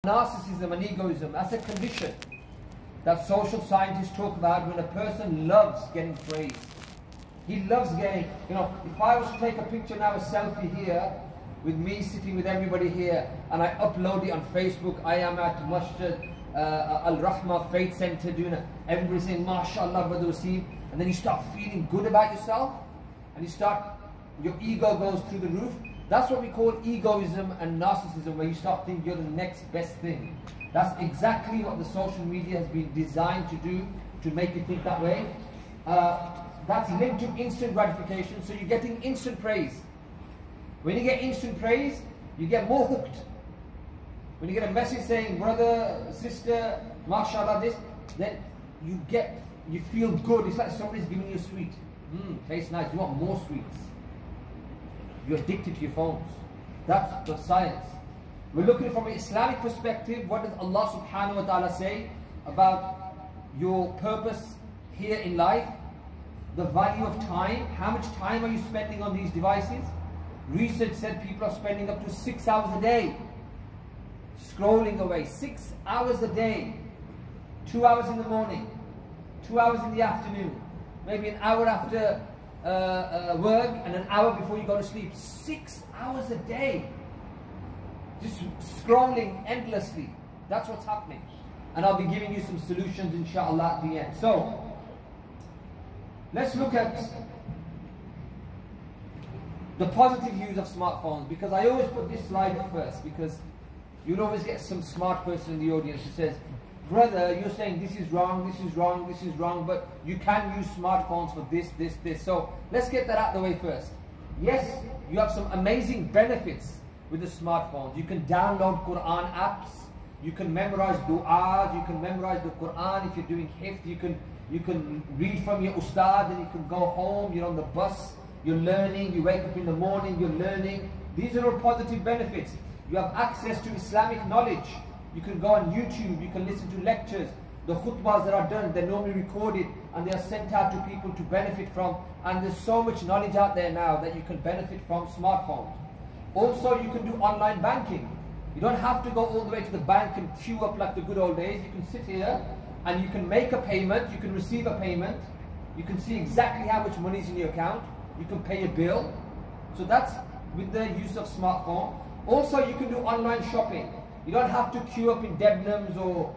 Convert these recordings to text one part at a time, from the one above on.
Narcissism and egoism, that's a condition that social scientists talk about when a person loves getting praise. He loves getting, if I was to take a picture now, a selfie here, with me sitting with everybody here, and I upload it on Facebook, I am at Masjid Al-Rahmah Faith Center doing it, everybody saying, MashaAllah, Brother Waseem, and then you start feeling good about yourself, and your ego goes through the roof. That's what we call egoism and narcissism, where you start thinking you're the next best thing. That's exactly what the social media has been designed to do, to make you think that way. That's linked to instant gratification, so you're getting instant praise. When you get instant praise, you get more hooked. When you get a message saying, brother, sister, mashallah, this, then you feel good. It's like somebody's giving you a sweet. Tastes nice, you want more sweets. You're addicted to your phones. That's the science. We're looking from an Islamic perspective. What does Allah subhanahu wa ta'ala say about your purpose here in life? The value of time. How much time are you spending on these devices? Research said people are spending up to 6 hours a day scrolling away. 6 hours a day. 2 hours in the morning, 2 hours in the afternoon, maybe an hour after work and an hour before you go to sleep. 6 hours a day just scrolling endlessly. That's what's happening, and I'll be giving you some solutions inshallah at the end. So let's look at the positive use of smartphones, because I always put this slide up first, because you'll always get some smart person in the audience who says, brother, you're saying this is wrong, this is wrong, this is wrong, but you can use smartphones for this, this, this. So let's get that out of the way first. Yes, you have some amazing benefits with the smartphones. You can download Quran apps, you can memorize du'as, you can memorize the Quran. If you're doing hifz, you can read from your ustad, and you can go home, you're on the bus, you're learning, you wake up in the morning, you're learning. These are all positive benefits. You have access to Islamic knowledge. You can go on YouTube, you can listen to lectures. The khutbahs that are done, they're normally recorded and they are sent out to people to benefit from. And there's so much knowledge out there now that you can benefit from smartphones. Also, you can do online banking. You don't have to go all the way to the bank and queue up like the good old days. You can sit here and you can make a payment, you can receive a payment, you can see exactly how much money is in your account, you can pay a bill. So that's with the use of smartphone. Also, you can do online shopping. You don't have to queue up in Debenhams or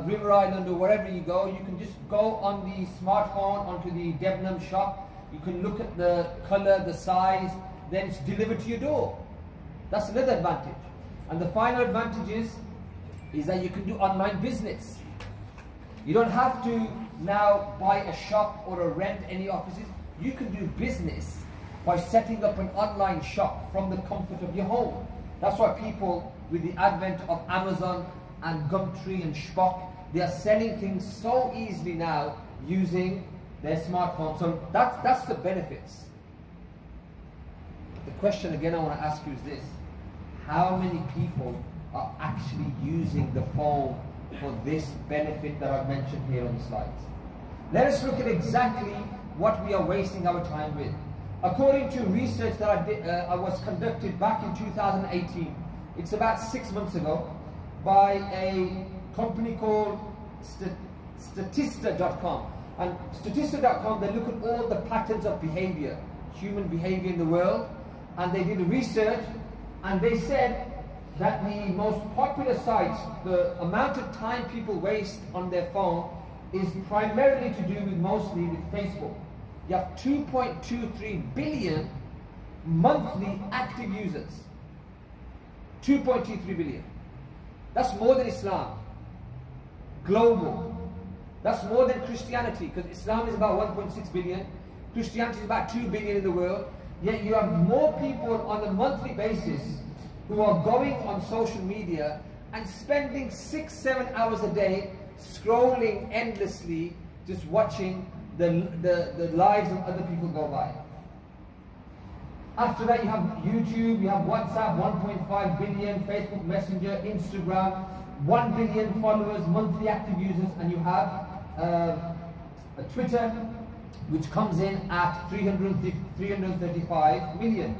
River Island or wherever you go. You can just go on the smartphone onto the Debenham shop. You can look at the color, the size, then it's delivered to your door. That's another advantage. And the final advantage is that you can do online business. You don't have to now buy a shop or rent any offices. You can do business by setting up an online shop from the comfort of your home. That's why people, with the advent of Amazon and Gumtree and Shpock, they are selling things so easily now using their smartphone. So that's the benefits. The question again I want to ask you is this: how many people are actually using the phone for this benefit that I've mentioned here on the slides? Let us look at exactly what we are wasting our time with. According to research that I was conducted back in 2018, it's about 6 months ago, by a company called Statista.com. And Statista.com, they look at all the patterns of behavior, human behavior in the world, and they did research, and they said that the most popular sites, the amount of time people waste on their phone, is primarily to do with mostly with Facebook. You have 2.23 billion monthly active users. 2.23 billion. That's more than Islam. Global. That's more than Christianity, because Islam is about 1.6 billion. Christianity is about 2 billion in the world. Yet you have more people on a monthly basis who are going on social media and spending 6-7 hours a day scrolling endlessly, just watching the lives of other people go by. After that, you have YouTube, you have WhatsApp, 1.5 billion, Facebook Messenger, Instagram, 1 billion followers, monthly active users, and you have a Twitter, which comes in at 335 million.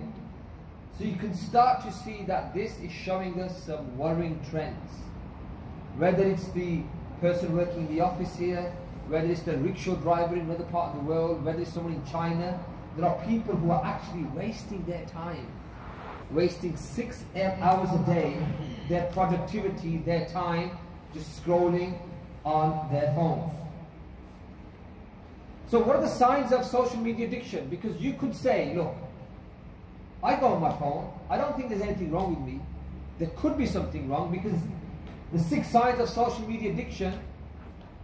So you can start to see that this is showing us some worrying trends. Whether it's the person working in the office here, whether it's the rickshaw driver in another part of the world, whether it's someone in China, there are people who are actually wasting their time, wasting 6 hours a day, their productivity, their time, just scrolling on their phones. So what are the signs of social media addiction? Because you could say, look, I go on my phone, I don't think there's anything wrong with me. There could be something wrong, because the 6 signs of social media addiction,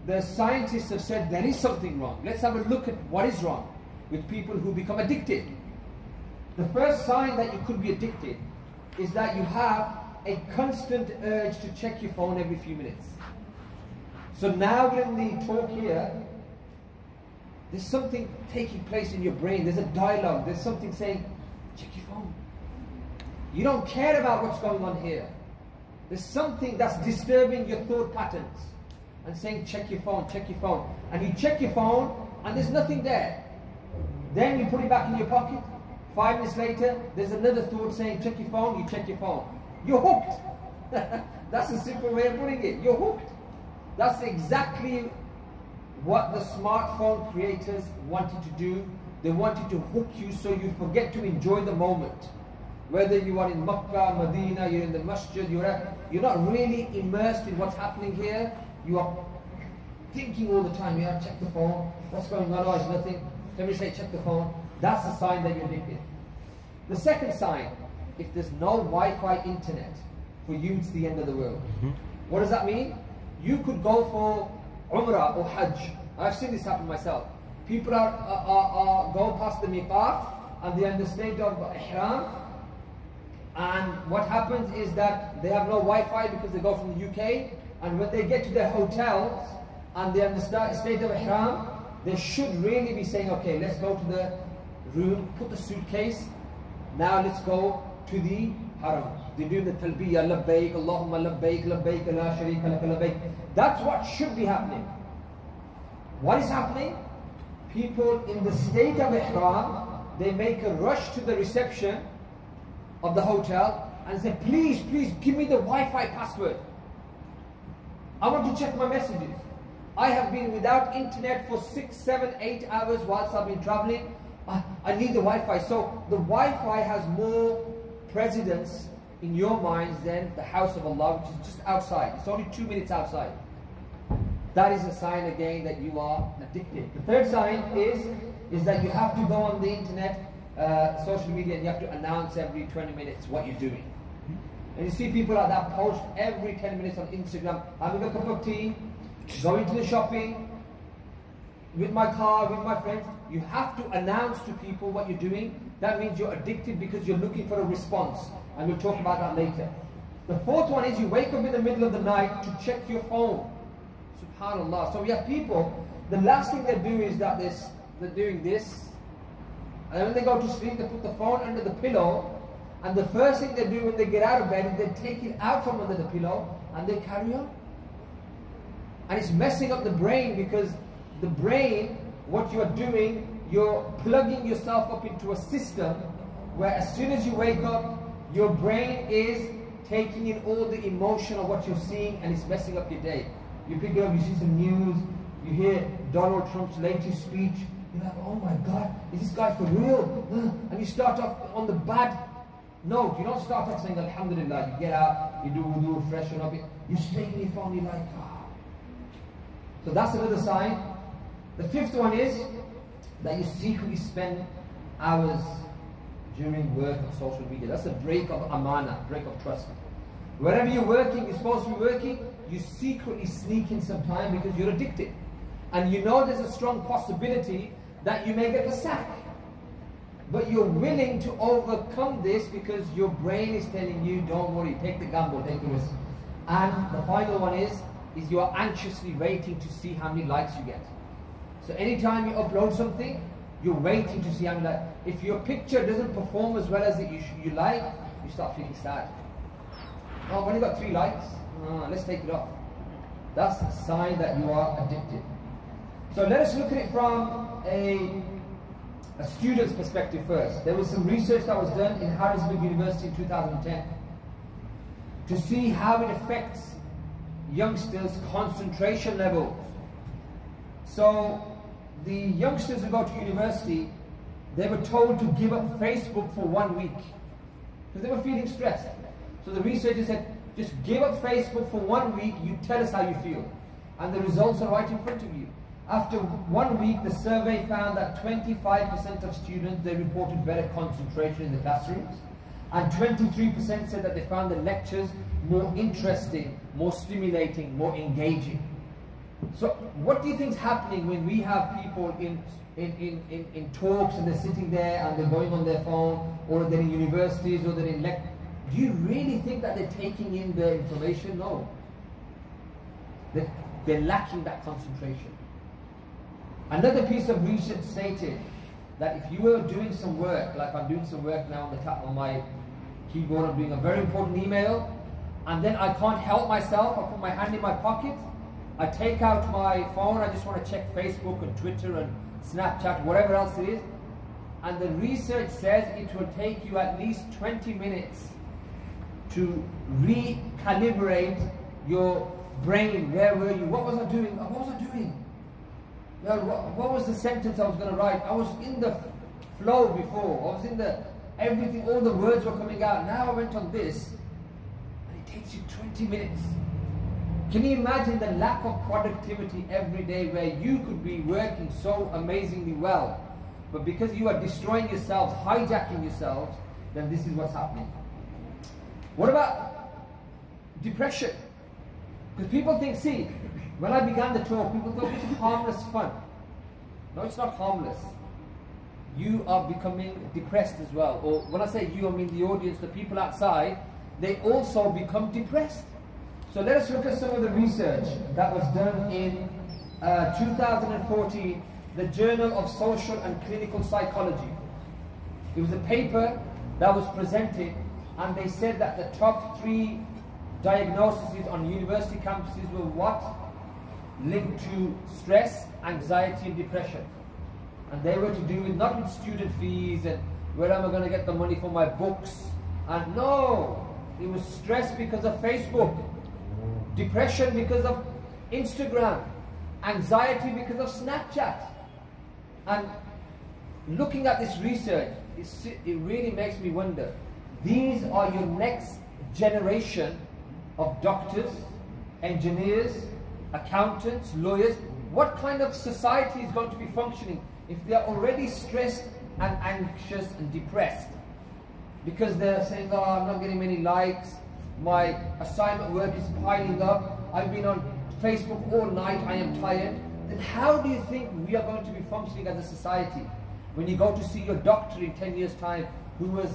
the scientists have said there is something wrong. Let's have a look at what is wrong with people who become addicted. The first sign that you could be addicted is that you have a constant urge to check your phone every few minutes. So now when we talk here, there's something taking place in your brain, there's a dialogue, there's something saying, check your phone. You don't care about what's going on here. There's something that's disturbing your thought patterns and saying, check your phone, check your phone. And you check your phone and there's nothing there. Then you put it back in your pocket. 5 minutes later, there's another thought saying, check your phone, you check your phone. You're hooked. That's a simple way of putting it. You're hooked. That's exactly what the smartphone creators wanted to do. They wanted to hook you so you forget to enjoy the moment. Whether you are in Makkah, Medina, you're in the masjid, you're not really immersed in what's happening here. You are thinking all the time, yeah, check the phone, what's going on, oh, it's nothing. Let me say, check the phone. That's a sign that you're addicted. The second sign, if there's no Wi-Fi internet, for you it's the end of the world. What does that mean? You could go for Umrah or Hajj. I've seen this happen myself. People are go past the miqat and they're in the state of ihram, and what happens is that they have no Wi-Fi because they go from the UK, and when they get to their hotels and they're in the state of ihram, they should really be saying, okay, let's go to the room, put the suitcase, now let's go to the haram. They're doing the talbiyah, labbaik, Allahumma labbaik, labbaik, la sharika laka labbaik. That's what should be happening. What is happening? People in the state of ihram, they make a rush to the reception of the hotel and say, please, please give me the Wi-Fi password. I want to check my messages. I have been without internet for 6, 7, 8 hours whilst I've been traveling. I need the Wi-Fi. So the Wi-Fi has more precedence in your minds than the house of Allah, which is just outside. It's only 2 minutes outside. That is a sign again that you are addicted. The third sign is that you have to go on the internet, social media, and you have to announce every 20 minutes what you're doing. And you see people like that post every 10 minutes on Instagram, having a cup of tea, going to the shopping, with my car, with my friends. You have to announce to people what you're doing. That means you're addicted because you're looking for a response. And we'll talk about that later. The fourth one is you wake up in the middle of the night to check your phone. SubhanAllah. So we have people, the last thing they do is that they're doing this. And when they go to sleep, they put the phone under the pillow. And the first thing they do when they get out of bed is they take it out from under the pillow and they carry on. And it's messing up the brain, because the brain, what you are doing, you're plugging yourself up into a system where as soon as you wake up, your brain is taking in all the emotion of what you're seeing, and it's messing up your day. You pick it up, you see some news, you hear Donald Trump's latest speech, you're like, oh my God, is this guy for real? And you start off on the bad note. You don't start off saying Alhamdulillah. You get out, you do wudu, freshen up, you stay in your phone, you're like, ah. So that's another sign. The fifth one is that you secretly spend hours during work on social media. That's a break of amana, break of trust. Wherever you're working, you're supposed to be working, you secretly sneak in some time because you're addicted. And you know there's a strong possibility that you may get the sack. But you're willing to overcome this because your brain is telling you, don't worry, take the gamble, take the risk. And the final one is you are anxiously waiting to see how many likes you get. So anytime you upload something, you're waiting to see how many likes. If your picture doesn't perform as well as you like, you start feeling sad. Oh, I've only got 3 likes. Let's take it off. That's a sign that you are addicted. So let us look at it from a a student's perspective first. There was some research that was done in Harrisburg University in 2010 to see how it affects youngsters' concentration levels. So the youngsters who go to university, they were told to give up Facebook for 1 week because they were feeling stressed. So the researchers said, just give up Facebook for 1 week, you tell us how you feel. And the results are right in front of you. After 1 week, the survey found that 25% of students, they reported better concentration in the classrooms. And 23% said that they found the lectures more interesting, more stimulating, more engaging. So what do you think is happening when we have people in talks and they're sitting there and they're going on their phone, or they're in universities, or they're in lectures? Do you really think that they're taking in the information? No. They're lacking that concentration. Another piece of research stated that if you were doing some work, like I'm doing some work now on my keyboard, I'm doing a very important email, and then I can't help myself, I put my hand in my pocket, I take out my phone, I just want to check Facebook and Twitter and Snapchat, whatever else it is, and the research says it will take you at least 20 minutes to recalibrate your brain. Where were you? What was I doing? What was I doing? What was the sentence I was going to write? I was in the flow before. I was in the everything, all the words were coming out. Now I went on this, and it takes you 20 minutes. Can you imagine the lack of productivity every day where you could be working so amazingly well, but because you are destroying yourselves, hijacking yourselves, then this is what's happening. What about depression? Because people think, see, when I began the talk, people thought it's harmless fun. No, it's not harmless. You are becoming depressed as well. Or when I say you, I mean the audience, the people outside, they also become depressed. So let us look at some of the research that was done in 2014, the Journal of Social and Clinical Psychology. It was a paper that was presented, and they said that the top 3 diagnoses on university campuses were what? Linked to stress, anxiety and depression. And they were to do with not with student fees and where am I going to get the money for my books. And no, it was stress because of Facebook, depression because of Instagram, anxiety because of Snapchat. And looking at this research, it really makes me wonder. These are your next generation of doctors, engineers, accountants, lawyers. What kind of society is going to be functioning if they are already stressed and anxious and depressed? Because they're saying, oh, I'm not getting many likes, my assignment work is piling up, I've been on Facebook all night, I am tired. Then how do you think we are going to be functioning as a society? When you go to see your doctor in 10 years' time, who was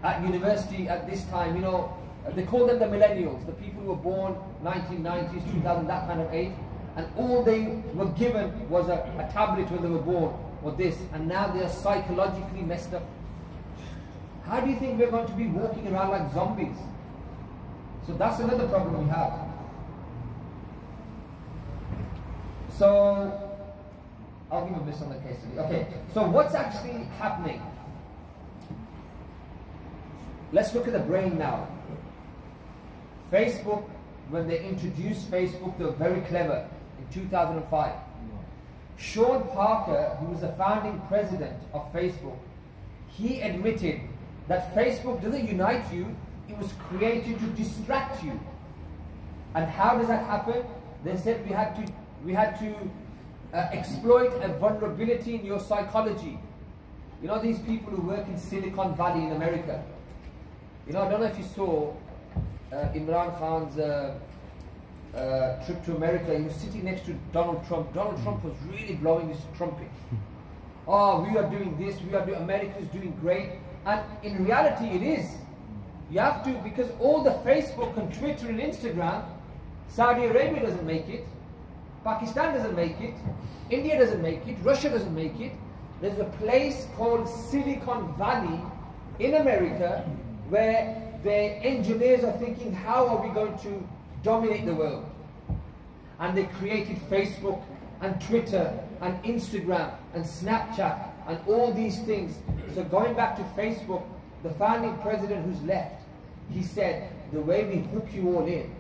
at university at this time, you know, they call them the millennials, the people who were born 1990s, 2000, that kind of age, and all they were given was a tablet when they were born, or this, and now they are psychologically messed up. How do you think we're going to be walking around like zombies? So that's another problem we have. So, I'll give a miss on the case study. Okay, so what's actually happening? Let's look at the brain now. Facebook, when they introduced Facebook, they were very clever in 2005. Sean Parker, who was the founding president of Facebook, he admitted that Facebook doesn't unite you, it was created to distract you. And how does that happen? They said we had to exploit a vulnerability in your psychology. You know these people who work in Silicon Valley in America? You know, I don't know if you saw Imran Khan's trip to America. He was sitting next to Donald Trump. Donald Trump was really blowing his trumpet. Oh, we are doing this, America is doing great. And in reality it is. You have to, because all the Facebook and Twitter and Instagram, Saudi Arabia doesn't make it, Pakistan doesn't make it, India doesn't make it, Russia doesn't make it. There's a place called Silicon Valley in America where the engineers are thinking, how are we going to dominate the world? And they created Facebook and Twitter and Instagram and Snapchat and all these things. So going back to Facebook, the founding president who's left, he said, the way we hook you all in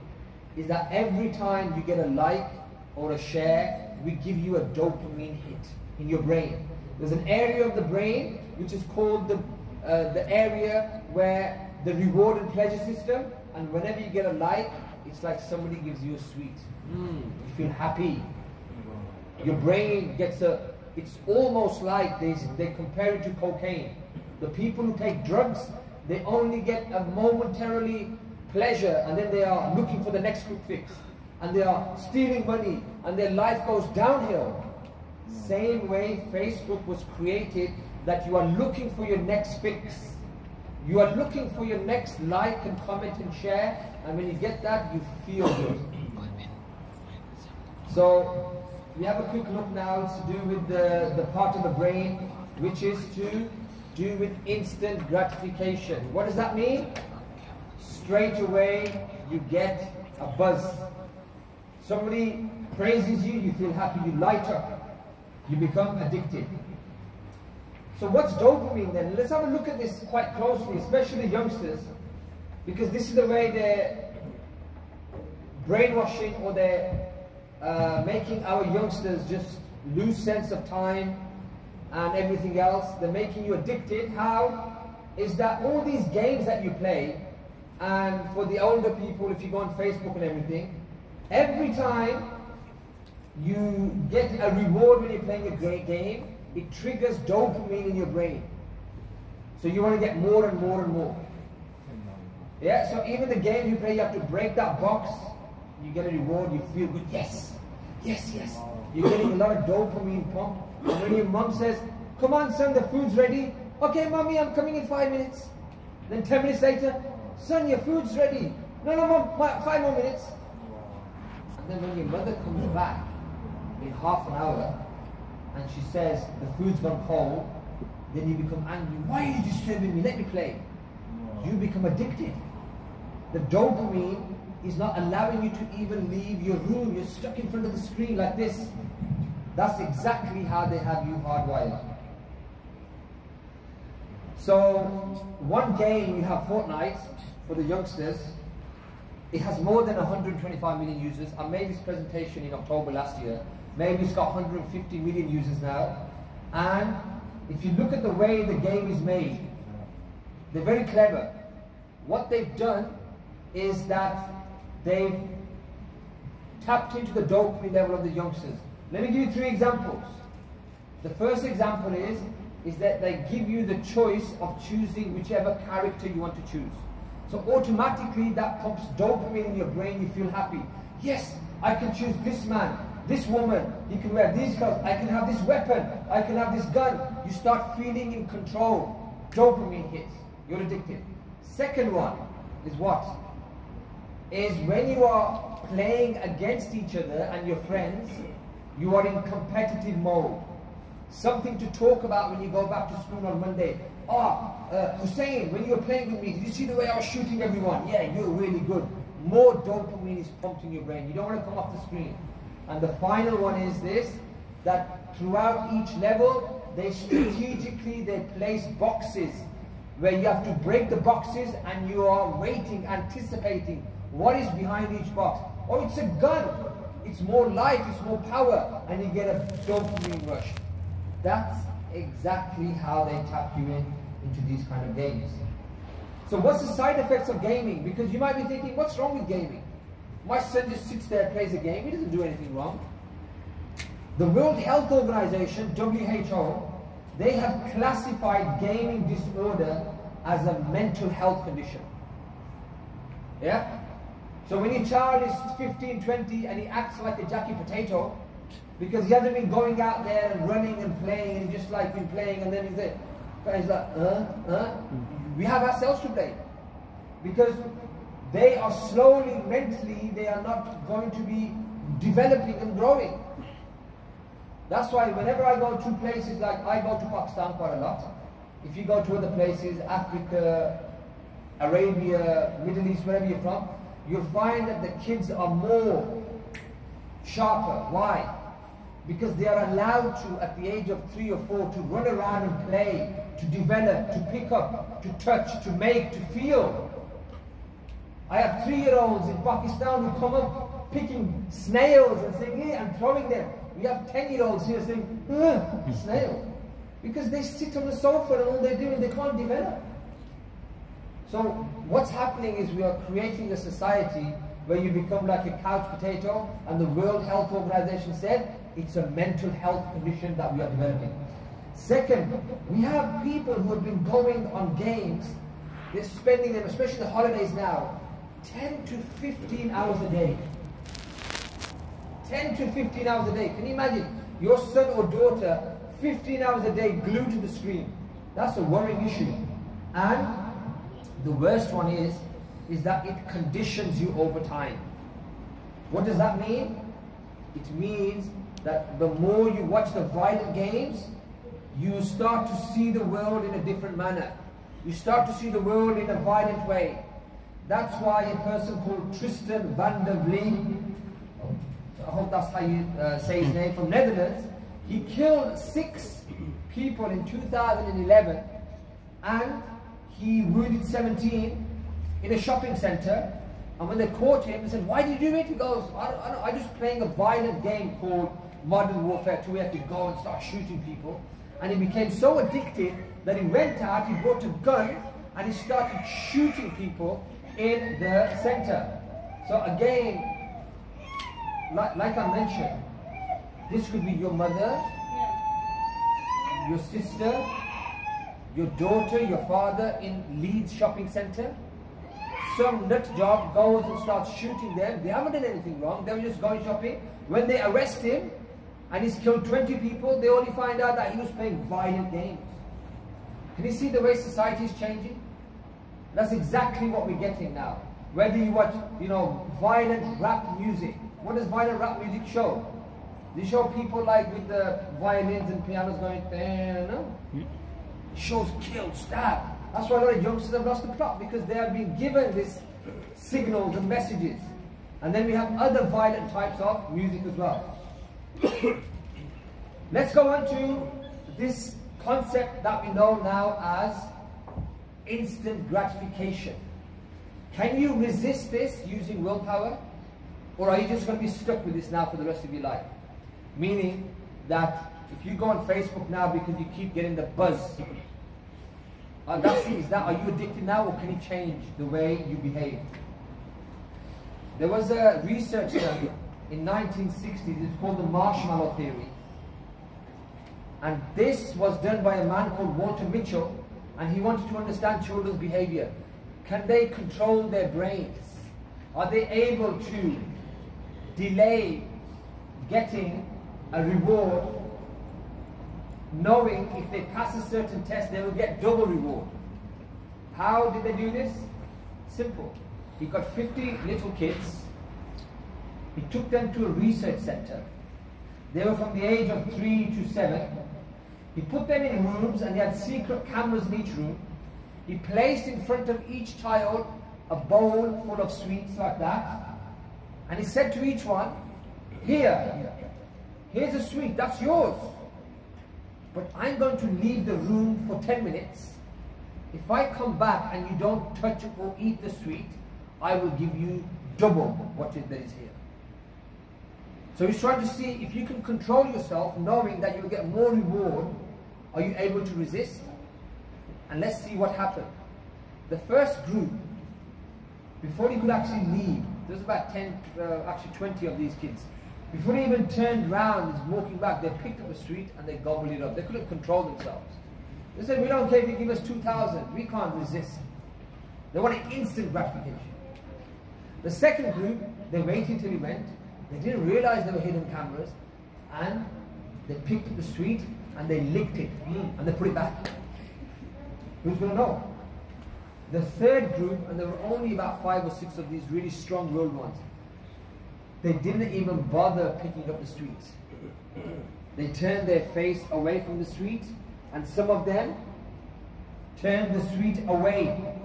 is that every time you get a like or a share, we give you a dopamine hit in your brain. There's an area of the brain which is called the area where the reward and pleasure system, and whenever you get a like, it's like somebody gives you a sweet. You feel happy. Your brain gets it's almost like they compare it to cocaine. The people who take drugs, they only get a momentarily pleasure, and then they are looking for the next quick fix, and they are stealing money, and their life goes downhill. Same way Facebook was created, that you are looking for your next fix. You are looking for your next like and comment and share, and when you get that, you feel good. So we have a quick look now. It's to do with the part of the brain which is to do with instant gratification. What does that mean? Straight away you get a buzz. Somebody praises you, you feel happy, you light up, you become addicted. So what's dopamine then? Let's have a look at this quite closely, especially the youngsters, because this is the way they're brainwashing, or they're making our youngsters just lose sense of time and everything else. They're making you addicted. How? Is that all these games that you play, and for the older people, if you go on Facebook and everything, every time you get a reward when you're playing a great game, it triggers dopamine in your brain. So you want to get more and more and more. Yeah, so even the game you play, you have to break that box, you get a reward, you feel good, yes, yes, yes. You're getting a lot of dopamine pump. And when your mom says, come on son, the food's ready. Okay mommy, I'm coming in 5 minutes. Then 10 minutes later, son, your food's ready. No, mom, 5 more minutes. And then when your mother comes back in half an hour, and she says, the food's gone cold, then you become angry. Why are you disturbing me? Let me play. You become addicted. The dopamine is not allowing you to even leave your room. You're stuck in front of the screen like this. That's exactly how they have you hardwired. So, one game, you have Fortnite for the youngsters. It has more than 125 million users. I made this presentation in October last year. Maybe it's got 150 million users now. And if you look at the way the game is made, they're very clever. What they've done is that they've tapped into the dopamine level of the youngsters. Let me give you 3 examples. The first example is that they give you the choice of choosing whichever character you want to choose. So automatically that pumps dopamine in your brain, you feel happy. Yes, I can choose this man, this woman, you can wear these clothes, I can have this weapon, I can have this gun. You start feeling in control. Dopamine hits. You're addicted. Second one is what? Is when you are playing against each other and your friends, you are in competitive mode. Something to talk about when you go back to school on Monday. Hussein, when you were playing with me, did you see the way I was shooting everyone? Yeah, you're really good. More dopamine is pumped in your brain. You don't want to come off the screen. And the final one is this, that throughout each level, they strategically, they place boxes where you have to break the boxes and you are waiting, anticipating what is behind each box. Oh, it's a gun. It's more life, it's more power, and you get a dopamine rush. That's exactly how they tap you into these kind of games. So what's the side effects of gaming? Because you might be thinking, what's wrong with gaming? My son just sits there and plays a game, he doesn't do anything wrong. The World Health Organization, WHO, they have classified gaming disorder as a mental health condition. Yeah? So when your child is 15, 20 and he acts like a Jackie Potato, because he hasn't been going out there and running and playing and just like been playing, and then he's like, we have ourselves to blame. Because they are slowly, mentally, they are not going to be developing and growing. That's why whenever I go to places, like I go to Pakistan quite a lot. If you go to other places, Africa, Arabia, Middle East, wherever you're from, you'll find that the kids are more sharper. Why? because they are allowed to, at the age of 3 or 4, to run around and play, to develop, to pick up, to touch, to make, to feel. I have 3-year-olds in Pakistan who come up picking snails and saying, yeah, and throwing them. We have 10-year-olds here saying, snail. Because they sit on the sofa and all they're doing, they can't develop. So what's happening is we are creating a society where you become like a couch potato, and the World Health Organization said it's a mental health condition that we are developing. Second, we have people who have been going on games, they're spending them, especially the holidays now, 10 to 15 hours a day. 10 to 15 hours a day. Can you imagine your son or daughter 15 hours a day glued to the screen? That's a worrying issue. And the worst one is that it conditions you over time. What does that mean? It means that the more you watch the violent games, you start to see the world in a different manner. You start to see the world in a violent way. That's why a person called Tristan van der Vliet, I hope that's how you say his name, from Netherlands, he killed 6 people in 2011 and he wounded 17 in a shopping center. And when they caught him, they said, why did you do it? He goes, I'm just playing a violent game called Modern Warfare 2. We have to go and start shooting people. And he became so addicted that he went out, he brought a gun, and he started shooting people in the center. So again, like I mentioned, this could be your mother, your sister, your daughter, your father in Leeds shopping center. Some nut job goes and starts shooting them. They haven't done anything wrong, they were just going shopping. When they arrest him and he's killed 20 people, they only find out that he was playing violent games. Can you see the way society is changing? That's exactly what we're getting now. Whether you watch, violent rap music. What does violent rap music show? They show people like with the violins and pianos going, no. It shows kill, stab. That's why a lot of youngsters have lost the plot, because they have been given these signals and messages. And then we have other violent types of music as well. Let's go on to this concept that we know now as instant gratification. Can you resist this using willpower? Or are you just going to be stuck with this now for the rest of your life? Meaning that if you go on Facebook now because you keep getting the buzz, are you addicted now, or can you change the way you behave? There was a research study in 1960s, it's called the marshmallow theory. And this was done by a man called Walter Mitchell, and he wanted to understand children's behavior. Can they control their brains? Are they able to delay getting a reward, knowing if they pass a certain test they will get double reward? How did they do this? Simple. He got 50 little kids, he took them to a research center. They were from the age of 3 to 7. He put them in rooms and he had secret cameras in each room. He placed in front of each child a bowl full of sweets like that. And he said to each one, here's a sweet, that's yours. But I'm going to leave the room for 10 minutes. If I come back and you don't touch or eat the sweet, I will give you double what there is here. So he's trying to see if you can control yourself, knowing that you'll get more reward. Are you able to resist? And let's see what happened. The first group, before he could actually leave, there was about 20 of these kids. Before they even turned around and walking back, they picked up a sweet and they gobbled it up. They couldn't control themselves. They said, we don't care if you give us 2,000. We can't resist. They wanted instant gratification. The second group, they waited till he went. They didn't realize there were hidden cameras. And they picked up the sweet and they licked it. And they put it back. Who's going to know? The third group, and there were only about 5 or 6 of these really strong-willed ones, they didn't even bother picking up the sweets. They turned their face away from the sweet, and some of them turned the sweet away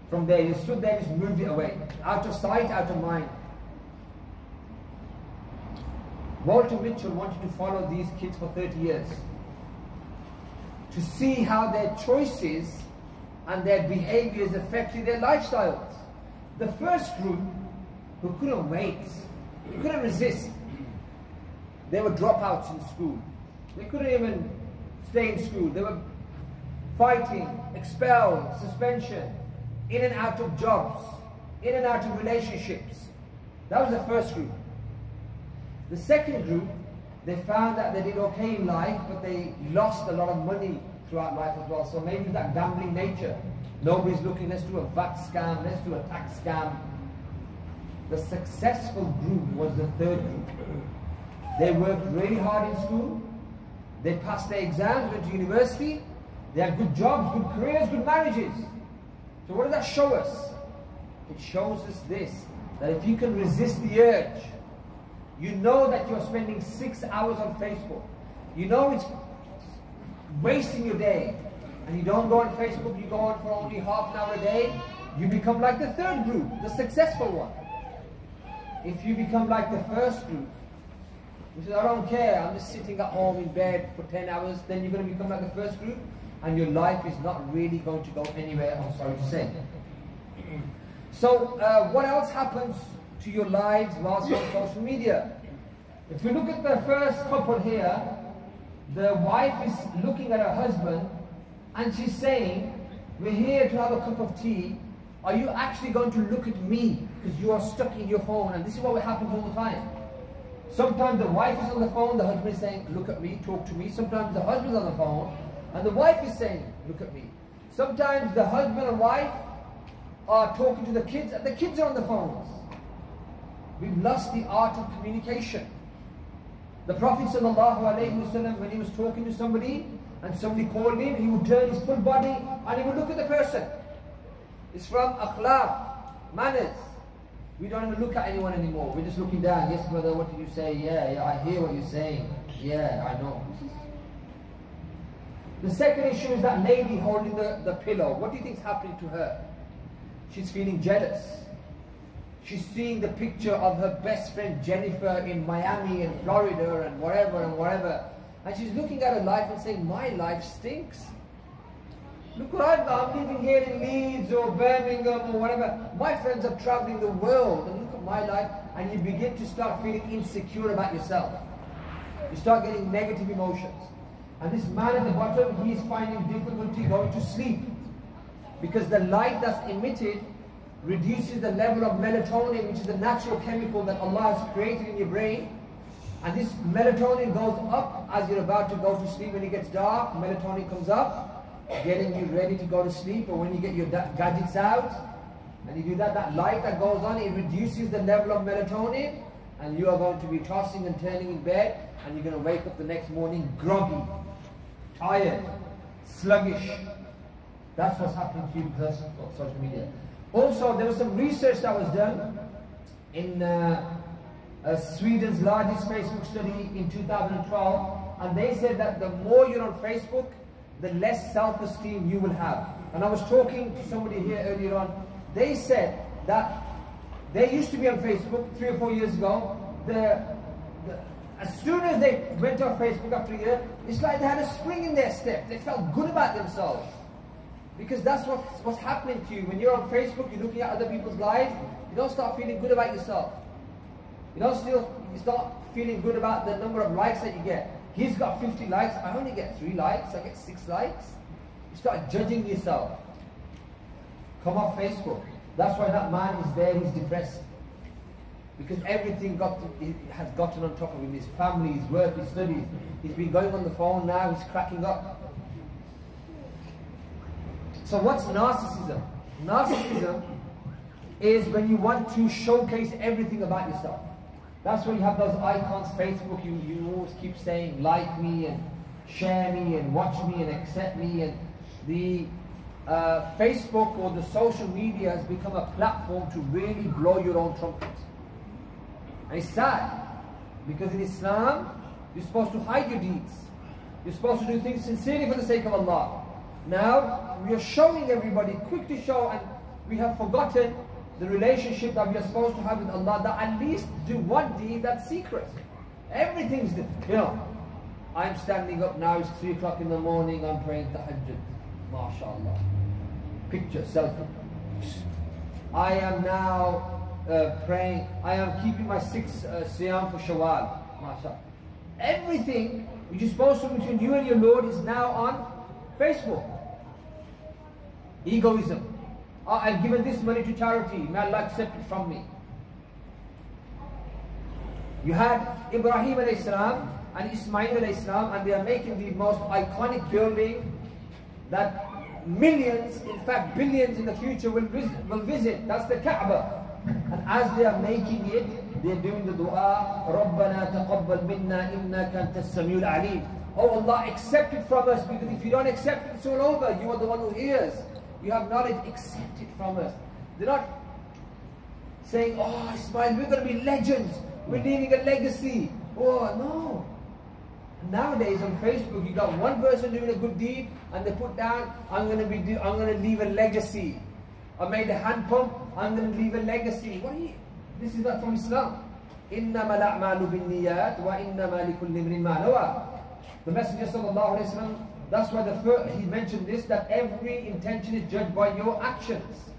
from there. They stood there and just moved it away. Out of sight, out of mind. Walter Mitchell wanted to follow these kids for 30 years to see how their choices and their behaviors affected their lifestyles. The first group, who couldn't wait, who couldn't resist, they were dropouts in school. They couldn't even stay in school. They were fighting, expelled, suspension, in and out of jobs, in and out of relationships. That was the first group. The second group, they found that they did okay in life, but they lost a lot of money throughout life as well. So maybe that gambling nature. Nobody's looking, let's do a VAT scam, let's do a tax scam. The successful group was the third group. They worked really hard in school, they passed their exams, went to university, they had good jobs, good careers, good marriages. So what does that show us? It shows us this, that if you can resist the urge, you know that you're spending 6 hours on Facebook, you know it's wasting your day, and you don't go on Facebook, you go on for only half an hour a day, you become like the third group, the successful one. If you become like the first group, which is, I don't care, I'm just sitting at home in bed for 10 hours, then you're going to become like the first group, and your life is not really going to go anywhere, I'm sorry to say. So, what else happens to your lives whilst you're on social media? If we look at the first couple here, the wife is looking at her husband, and she's saying, we're here to have a cup of tea, are you actually going to look at me? Because you are stuck in your phone, and this is what happens all the time. Sometimes the wife is on the phone, the husband is saying, look at me, talk to me. Sometimes the husband is on the phone, and the wife is saying, look at me. Sometimes the husband and wife are talking to the kids, and the kids are on the phones. We've lost the art of communication. The Prophet ﷺ, when he was talking to somebody, and somebody called him, he would turn his full body, and he would look at the person. It's from akhlaq, manners. We don't even look at anyone anymore. We're just looking down. Yes, brother, what did you say? Yeah, I hear what you're saying. Yeah, I know. The second issue is that lady holding the pillow. What do you think is happening to her? She's feeling jealous. She's seeing the picture of her best friend Jennifer in Miami and Florida and whatever. And she's looking at her life and saying, my life stinks. Look what I've got. I'm living here in Leeds or Birmingham or whatever. My friends are traveling the world, and look at my life. And you begin to start feeling insecure about yourself. You start getting negative emotions. And this man at the bottom, he's finding difficulty going to sleep, because the light that's emitted reduces the level of melatonin, which is the natural chemical that Allah has created in your brain. And this melatonin goes up as you're about to go to sleep. When it gets dark, melatonin comes up, getting you ready to go to sleep. Or when you get your gadgets out and you do that, that light that goes on, it reduces the level of melatonin, and you are going to be tossing and turning in bed, and you're going to wake up the next morning groggy, tired, sluggish. That's what's happening to you because of social media. Also, there was some research that was done in Sweden's largest Facebook study in 2012, and they said that the more you're on Facebook, the less self-esteem you will have. And I was talking to somebody here earlier on. They said that they used to be on Facebook 3 or 4 years ago. As soon as they went on Facebook after a year, it's like they had a spring in their step. They felt good about themselves. Because that's what's happening to you. When you're on Facebook, you're looking at other people's lives, you don't start feeling good about yourself. You start feeling good about the number of likes that you get. He's got 50 likes, I only get 3 likes, I get 6 likes. You start judging yourself. Come off Facebook. That's why that man is there, he's depressed. Because everything has gotten on top of him, his family, his work, his studies. He's been going on the phone now, he's cracking up. So what's narcissism? Narcissism is when you want to showcase everything about yourself. That's when you have those icons, Facebook, you always keep saying, like me and share me and watch me and accept me. And the Facebook or the social media has become a platform to really blow your own trumpet. And it's sad, because in Islam, you're supposed to hide your deeds. You're supposed to do things sincerely for the sake of Allah. Now, we are showing everybody, quick to show, and we have forgotten the relationship that we are supposed to have with Allah, that at least do one deed that's secret. Everything's, I'm standing up now, it's 3 o'clock in the morning, I'm praying tahajjud. MashaAllah. Picture, selfie. I am now praying, I am keeping my 6 siyam for Shawwal. MashaAllah. Everything which is supposed to be between you and your Lord is now on Facebook. Egoism. I've given this money to charity, may Allah accept it from me. You had Ibrahim alayhi salam and Ismail alayhi salam, and they are making the most iconic building that millions, in fact billions in the future will visit. That's the Kaaba. And as they are making it, they are doing the dua, رَبَّنَا تَقَبَّلْ مِنَّا إِنَّكَ أَنْتَ السَّمِيعُ الْعَلِيمُ. Oh Allah, accept it from us, because if you don't accept it, it's all over. You are the one who hears. You have knowledge, accept it from us. They're not saying, oh Ismail, we're going to be legends. We're leaving a legacy. Oh no. Nowadays on Facebook, you got one person doing a good deed, and they put down, I'm going to leave a legacy. I made a hand pump, I'm going to leave a legacy. What are you? This is not from Islam. إِنَّمَا الْأَعْمَالُ بِالنِّيَّاتِ وَإِنَّمَا لِكُلِّ امْرِئٍ مَا نَوَى. The Messenger sallallahu alaihi wasallam, that's why he mentioned this, that every intention is judged by your actions.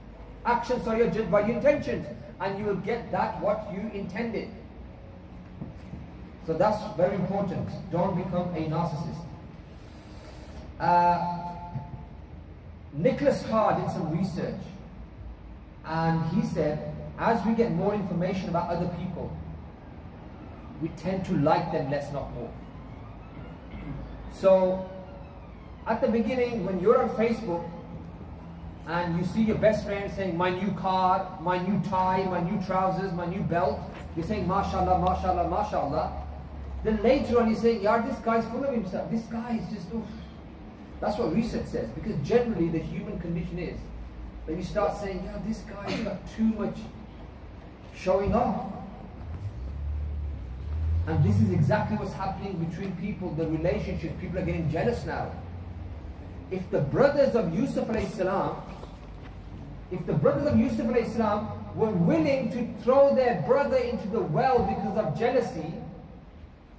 Actions are judged by your intentions, and you will get that what you intended. So that's very important. Don't become a narcissist. Nicholas Carr did some research, and he said, as we get more information about other people, we tend to like them less, not more. So at the beginning, when you're on Facebook and you see your best friend saying, my new car, my new tie, my new trousers, my new belt, you're saying mashallah, mashallah, mashallah. Then later on you're saying, yeah, this guy's full of himself. This guy is just, oof. That's what research says. Because generally the human condition is, when you start saying, yeah, this guy's got too much showing off. And this is exactly what's happening between people, the relationships. People are getting jealous now. If the brothers of Yusuf alayhi salam, were willing to throw their brother into the well because of jealousy,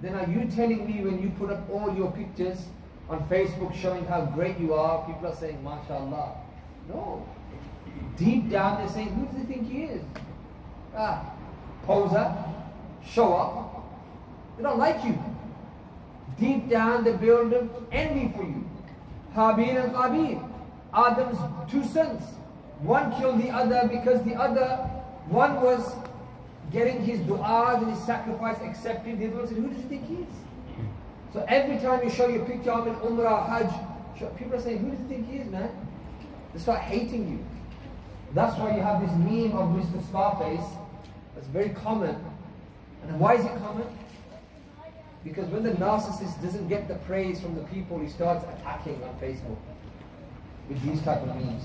then are you telling me when you put up all your pictures on Facebook showing how great you are, people are saying, mashallah? No. Deep down they're saying, who does he think he is? Poser, show up. They don't like you. Deep down they build an envy for you. Habil and Qabil, Adam's 2 sons. One killed the other because one was getting his du'as and his sacrifice accepted. The other one said, who does he think he is? So every time you show your picture of an Umrah, Hajj, people are saying, who does he think he is, man? They start hating you. That's why you have this meme of Mr. Scarface. That's very common. And why is it common? Because when the narcissist doesn't get the praise from the people, he starts attacking on Facebook with these type of memes.